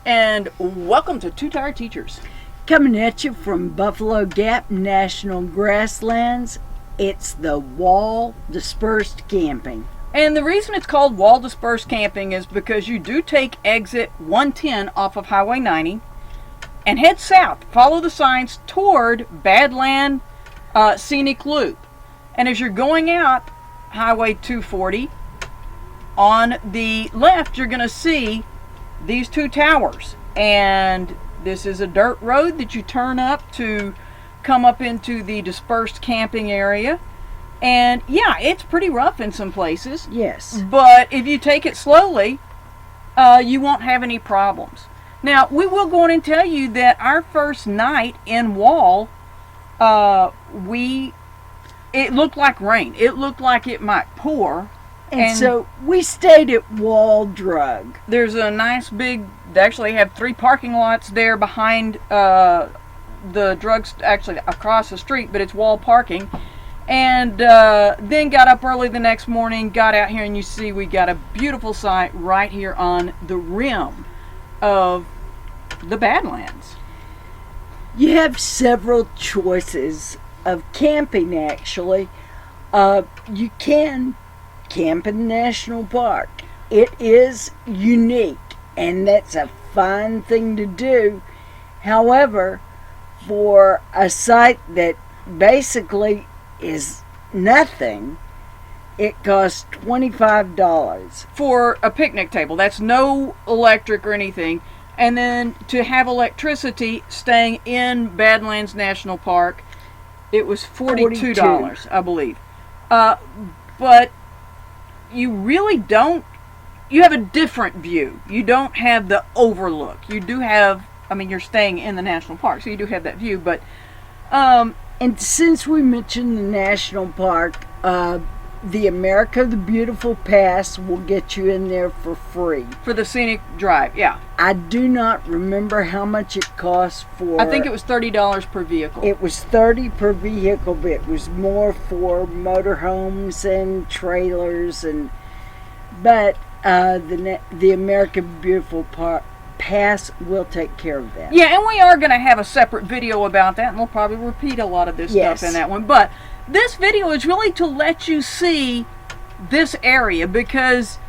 and welcome to Two Tired Teachers. Coming at you from Buffalo Gap National Grasslands, it's the Wall Dispersed Camping. And the reason it's called Wall Dispersed Camping is because you do take exit 110 off of Highway 90 and head south. Follow the signs toward Badlands Scenic Loop. And as you're going out Highway 240, on the left you're going to see these two towers. And this is a dirt road that you turn up to come up into the dispersed camping area. And yeah, it's pretty rough in some places. Yes. But if you take it slowly, you won't have any problems. Now, we will go on and tell you that our first night in Wall, it looked like rain. It looked like it might pour. And so we stayed at Wall Drug. There's a nice big, they actually have 3 parking lots there behind the drugs, actually across the street, but it's Wall parking. And then got up early the next morning, got out here, and you see we got a beautiful site right here on the rim of the Badlands. You have several choices of camping, actually. You can camp in the national park. It is unique, and that's a fine thing to do. However, for a site that basically is nothing, it costs $25 for a picnic table. That's no electric or anything. And then to have electricity staying in Badlands National Park, it was $42, I believe. But you really don't, you have a different view. You don't have the overlook. You do have, you're staying in the national park, so you do have that view, but and since we mentioned the national park, the America the Beautiful Pass will get you in there for free. For the scenic drive, yeah. I do not remember how much it cost for... I think it was $30 per vehicle. It was $30 per vehicle, but it was more for motorhomes and trailers. But the America Beautiful Pass will take care of that. Yeah, and we are going to have a separate video about that, and we'll probably repeat a lot of this stuff in that one. But this video is really to let you see this area, because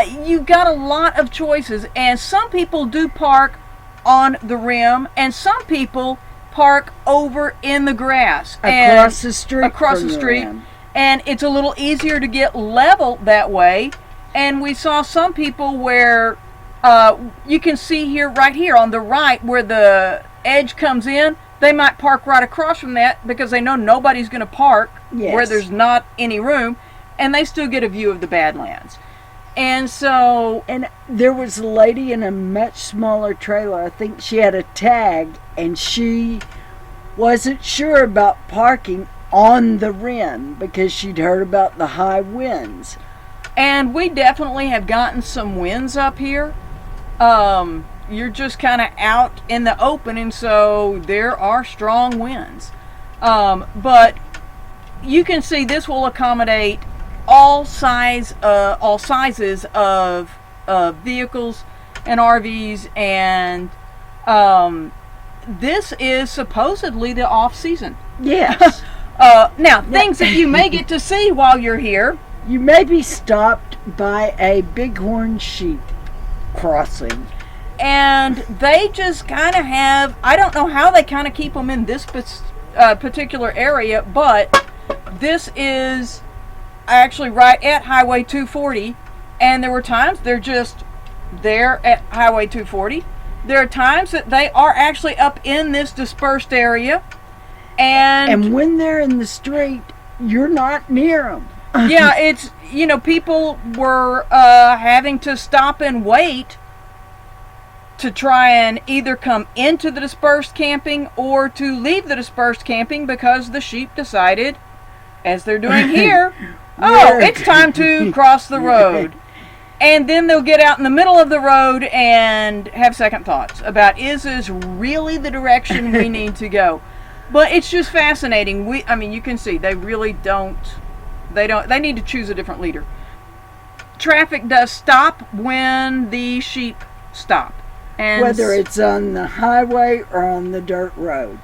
you've got a lot of choices, and some people do park on the rim, and some people park over in the grass across the street. Across the street, and it's a little easier to get level that way. And we saw some people where you can see here, right here on the right, where the edge comes in. They might park right across from that because they know nobody's going to park where there's not any room, and they still get a view of the Badlands. And so... And there was a lady in a much smaller trailer. I think she had a tag, and she wasn't sure about parking on the rim because she'd heard about the high winds. And we definitely have gotten some winds up here. You're just kind of out in the open, and so there are strong winds. But you can see this will accommodate all sizes of vehicles and RVs, and this is supposedly the off season. Yes. Now, things that you may get to see while you're here. You may be stopped by a bighorn sheep crossing. And they just kind of have, I don't know how they kind of keep them in this particular area, but this is actually right at Highway 240, and there were times they're just there at Highway 240. There are times that they are actually up in this dispersed area. And when they're in the street, you're not near them. Yeah, it's, people were having to stop and wait to try and either come into the dispersed camping or to leave the dispersed camping because the sheep decided, as they're doing here, it's time to cross the road. And then they'll get out in the middle of the road and have second thoughts about, is this really the direction we need to go? But it's just fascinating. You can see they really don't, they need to choose a different leader. Traffic does stop when the sheep stop. And whether it's on the highway or on the dirt road.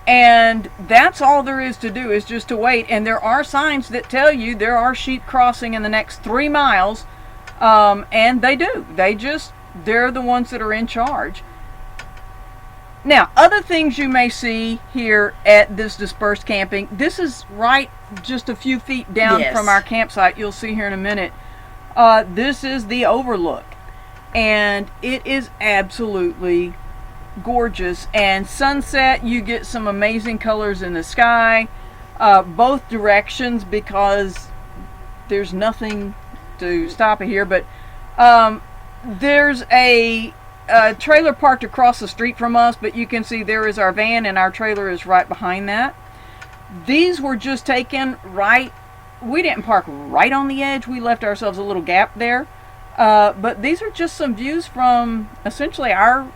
And that's all there is to do, is just to wait. And there are signs that tell you there are sheep crossing in the next 3 miles. And they do. They're the ones that are in charge. Now, other things you may see here at this dispersed camping. This is right just a few feet down from our campsite. You'll see here in a minute. This is the overlook. And it is absolutely gorgeous. And sunset, you get some amazing colors in the sky, both directions, because there's nothing to stop it here. But there's a trailer parked across the street from us, but you can see there is our van and our trailer is right behind that. These were just taken right, we didn't park right on the edge, we left ourselves a little gap there. But these are just some views from essentially our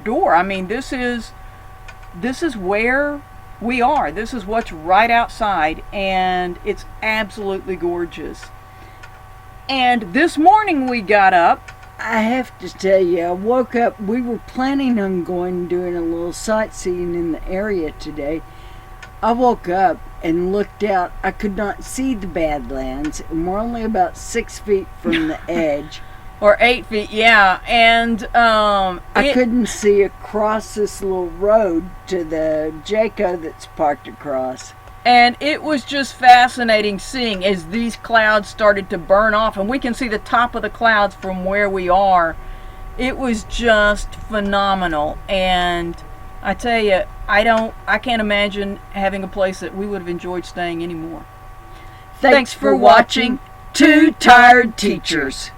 door. I mean, this is where we are. This is what's right outside, and it's absolutely gorgeous. And this morning we got up. I have to tell you, I woke up, we were planning on doing a little sightseeing in the area today. I woke up and looked out. I could not see the Badlands, and we're only about 6 feet from the edge. Or 8 feet, yeah. And I couldn't see across this little road to the Jayco that's parked across. And it was just fascinating seeing as these clouds started to burn off, and we can see the top of the clouds from where we are. It was just phenomenal. And I tell you, I can't imagine having a place that we would have enjoyed staying anymore. Thanks for watching Two Tired Teachers.